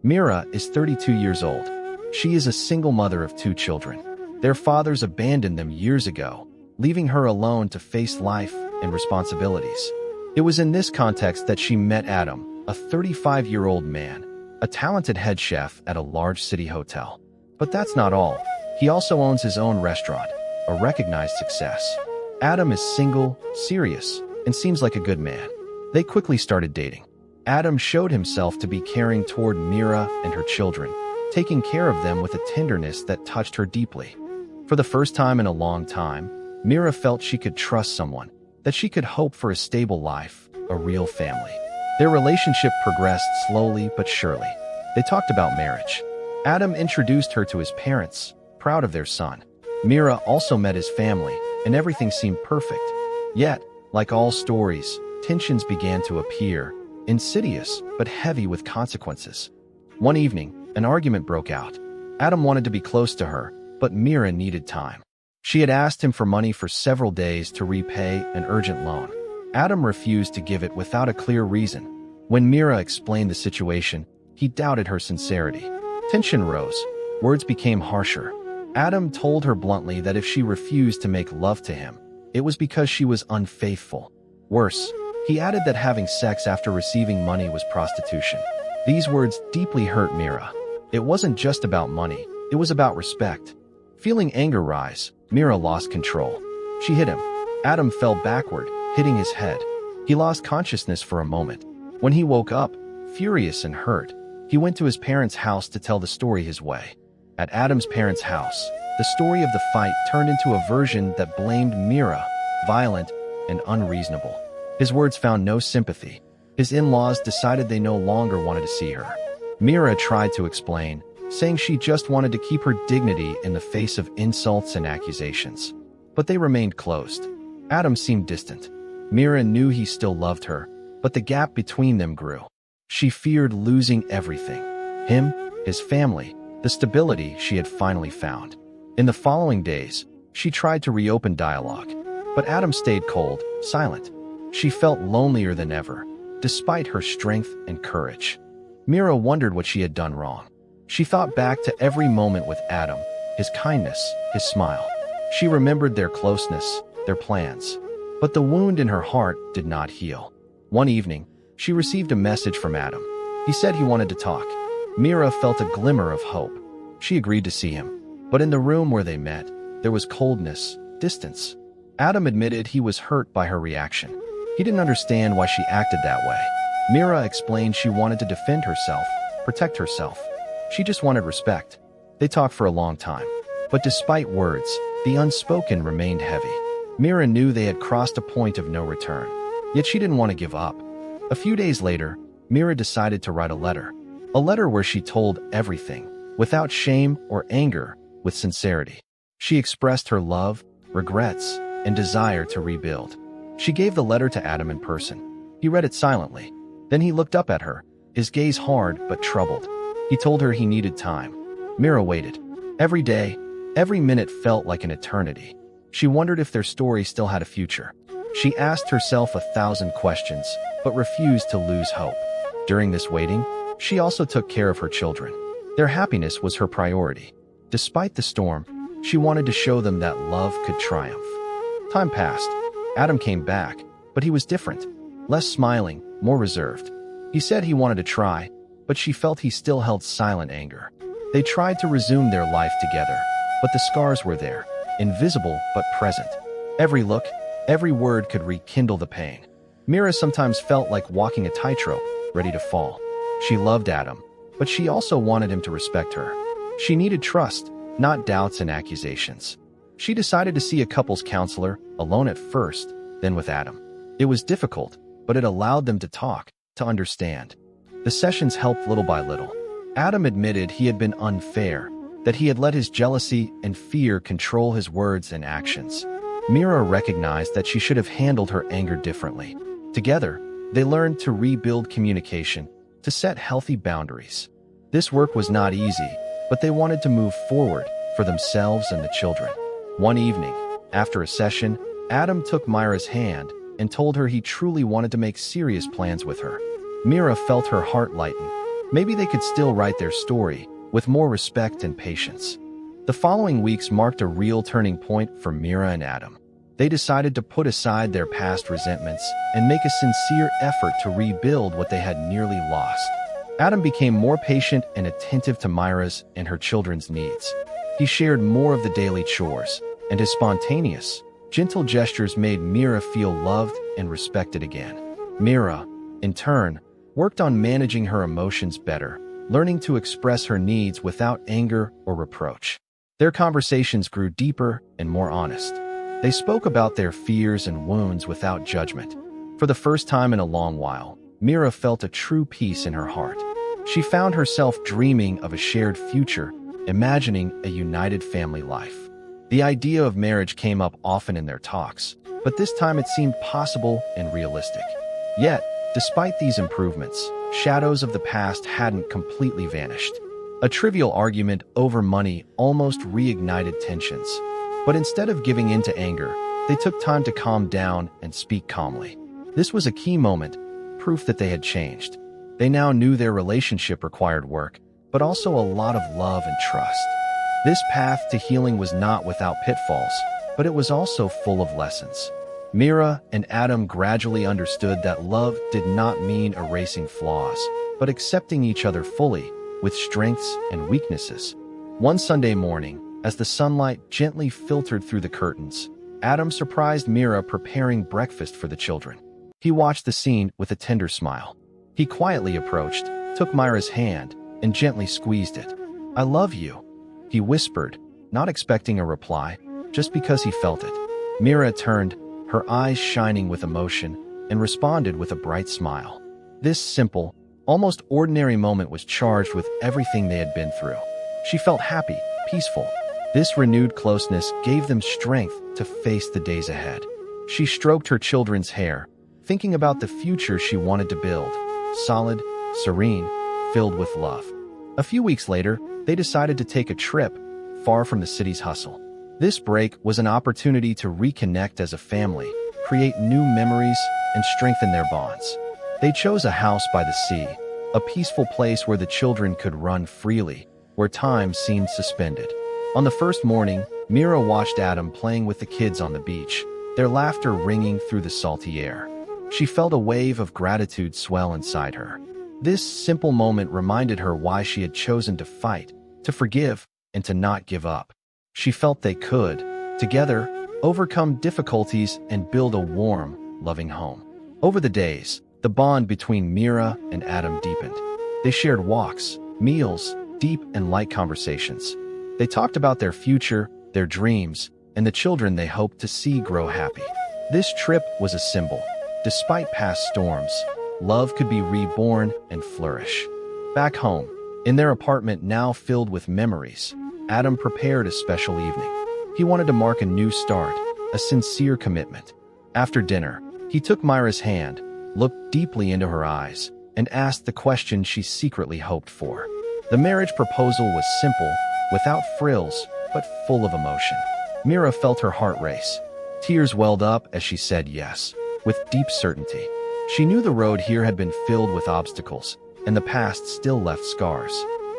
Mira is 32 years old. She is a single mother of 2 children. Their fathers abandoned them years ago, leaving her alone to face life and responsibilities. It was in this context that she met Adam, a 35-year-old man, a talented head chef at a large city hotel. But that's not all. He also owns his own restaurant, a recognized success. Adam is single, serious, and seems like a good man. They quickly started dating. Adam showed himself to be caring toward Mira and her children, taking care of them with a tenderness that touched her deeply. For the first time in a long time, Mira felt she could trust someone, that she could hope for a stable life, a real family. Their relationship progressed slowly but surely. They talked about marriage. Adam introduced her to his parents, proud of their son. Mira also met his family, and everything seemed perfect. Yet, like all stories, tensions began to appear, insidious but heavy with consequences. One evening, an argument broke out. Adam wanted to be close to her, but Mira needed time. She had asked him for money for several days to repay an urgent loan. Adam refused to give it without a clear reason. When Mira explained the situation, he doubted her sincerity. Tension rose. Words became harsher. Adam told her bluntly that if she refused to make love to him, it was because she was unfaithful. Worse, he added that having sex after receiving money was prostitution. These words deeply hurt Mira. It wasn't just about money, it was about respect. Feeling anger rise, Mira lost control. She hit him. Adam fell backward, hitting his head. He lost consciousness for a moment. When he woke up, furious and hurt, he went to his parents' house to tell the story his way. At Adam's parents' house, the story of the fight turned into a version that blamed Mira, violent and unreasonable. His words found no sympathy. His in-laws decided they no longer wanted to see her. Mira tried to explain, saying she just wanted to keep her dignity in the face of insults and accusations. But they remained closed. Adam seemed distant. Mira knew he still loved her, but the gap between them grew. She feared losing everything. Him, his family, the stability she had finally found. In the following days, she tried to reopen dialogue, but Adam stayed cold, silent. She felt lonelier than ever, despite her strength and courage. Mira wondered what she had done wrong. She thought back to every moment with Adam, his kindness, his smile. She remembered their closeness, their plans. But the wound in her heart did not heal. One evening, she received a message from Adam. He said he wanted to talk. Mira felt a glimmer of hope. She agreed to see him. But in the room where they met, there was coldness, distance. Adam admitted he was hurt by her reaction. He didn't understand why she acted that way. Mira explained she wanted to defend herself, protect herself. She just wanted respect. They talked for a long time. But despite words, the unspoken remained heavy. Mira knew they had crossed a point of no return. Yet she didn't want to give up. A few days later, Mira decided to write a letter. A letter where she told everything, without shame or anger, with sincerity. She expressed her love, regrets, and desire to rebuild. She gave the letter to Adam in person. He read it silently. Then he looked up at her, his gaze hard but troubled. He told her he needed time. Mira waited. Every day, every minute felt like an eternity. She wondered if their story still had a future. She asked herself 1,000 questions, but refused to lose hope. During this waiting, she also took care of her children. Their happiness was her priority. Despite the storm, she wanted to show them that love could triumph. Time passed. Adam came back, but he was different. Less smiling, more reserved. He said he wanted to try, but she felt he still held silent anger. They tried to resume their life together, but the scars were there, invisible but present. Every look, every word could rekindle the pain. Mira sometimes felt like walking a tightrope, ready to fall. She loved Adam, but she also wanted him to respect her. She needed trust, not doubts and accusations. She decided to see a couples counselor, alone at first, then with Adam. It was difficult, but it allowed them to talk, to understand. The sessions helped little by little. Adam admitted he had been unfair, that he had let his jealousy and fear control his words and actions. Mira recognized that she should have handled her anger differently. Together, they learned to rebuild communication, to set healthy boundaries. This work was not easy, but they wanted to move forward for themselves and the children. One evening, after a session, Adam took Mira's hand and told her he truly wanted to make serious plans with her. Mira felt her heart lighten. Maybe they could still write their story with more respect and patience. The following weeks marked a real turning point for Mira and Adam. They decided to put aside their past resentments and make a sincere effort to rebuild what they had nearly lost. Adam became more patient and attentive to Mira's and her children's needs. He shared more of the daily chores, and his spontaneous, gentle gestures made Mira feel loved and respected again. Mira, in turn, worked on managing her emotions better, learning to express her needs without anger or reproach. Their conversations grew deeper and more honest. They spoke about their fears and wounds without judgment. For the first time in a long while, Mira felt a true peace in her heart. She found herself dreaming of a shared future, imagining a united family life. The idea of marriage came up often in their talks, but this time it seemed possible and realistic. Yet, despite these improvements, shadows of the past hadn't completely vanished. A trivial argument over money almost reignited tensions. But instead of giving in to anger, they took time to calm down and speak calmly. This was a key moment, proof that they had changed. They now knew their relationship required work, but also a lot of love and trust. This path to healing was not without pitfalls, but it was also full of lessons. Mira and Adam gradually understood that love did not mean erasing flaws, but accepting each other fully, with strengths and weaknesses. One Sunday morning, as the sunlight gently filtered through the curtains, Adam surprised Mira preparing breakfast for the children. He watched the scene with a tender smile. He quietly approached, took Mira's hand, and gently squeezed it. "I love you," he whispered, not expecting a reply, just because he felt it. Mira turned, her eyes shining with emotion, and responded with a bright smile. This simple, almost ordinary moment was charged with everything they had been through. She felt happy, peaceful. This renewed closeness gave them strength to face the days ahead. She stroked her children's hair, thinking about the future she wanted to build, solid, serene, filled with love. A few weeks later, they decided to take a trip far from the city's hustle. This break was an opportunity to reconnect as a family, create new memories, and strengthen their bonds. They chose a house by the sea, a peaceful place where the children could run freely, where time seemed suspended. On the first morning, Mira watched Adam playing with the kids on the beach, their laughter ringing through the salty air. She felt a wave of gratitude swell inside her. This simple moment reminded her why she had chosen to fight, to forgive, and to not give up. She felt they could, together, overcome difficulties and build a warm, loving home. Over the days, the bond between Mira and Adam deepened. They shared walks, meals, deep and light conversations. They talked about their future, their dreams, and the children they hoped to see grow happy. This trip was a symbol. Despite past storms, love could be reborn and flourish. Back home, in their apartment now filled with memories, Adam prepared a special evening. He wanted to mark a new start, a sincere commitment. After dinner, he took Mira's hand, looked deeply into her eyes, and asked the question she secretly hoped for. The marriage proposal was simple, without frills, but full of emotion. Mira felt her heart race. Tears welled up as she said yes, with deep certainty. She knew the road here had been filled with obstacles, and the past still left scars.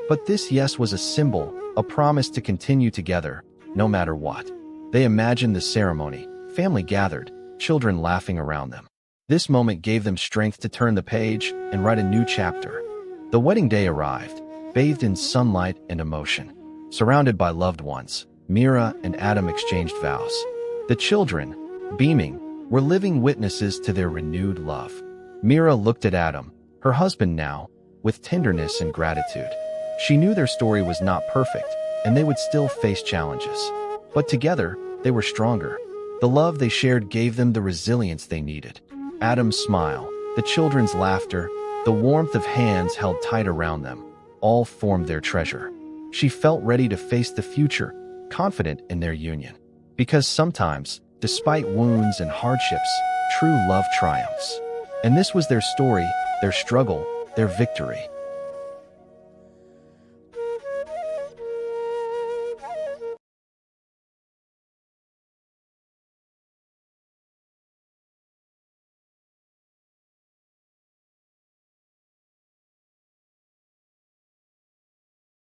But this yes was a symbol, a promise to continue together, no matter what. They imagined the ceremony, family gathered, children laughing around them. This moment gave them strength to turn the page and write a new chapter. The wedding day arrived, bathed in sunlight and emotion. Surrounded by loved ones, Mira and Adam exchanged vows. The children, beaming, were living witnesses to their renewed love. Mira looked at Adam, her husband now, with tenderness and gratitude. She knew their story was not perfect, and they would still face challenges. But together, they were stronger. The love they shared gave them the resilience they needed. Adam's smile, the children's laughter, the warmth of hands held tight around them, all formed their treasure. She felt ready to face the future, confident in their union. Because sometimes, despite wounds and hardships, true love triumphs. And this was their story, their struggle, their victory.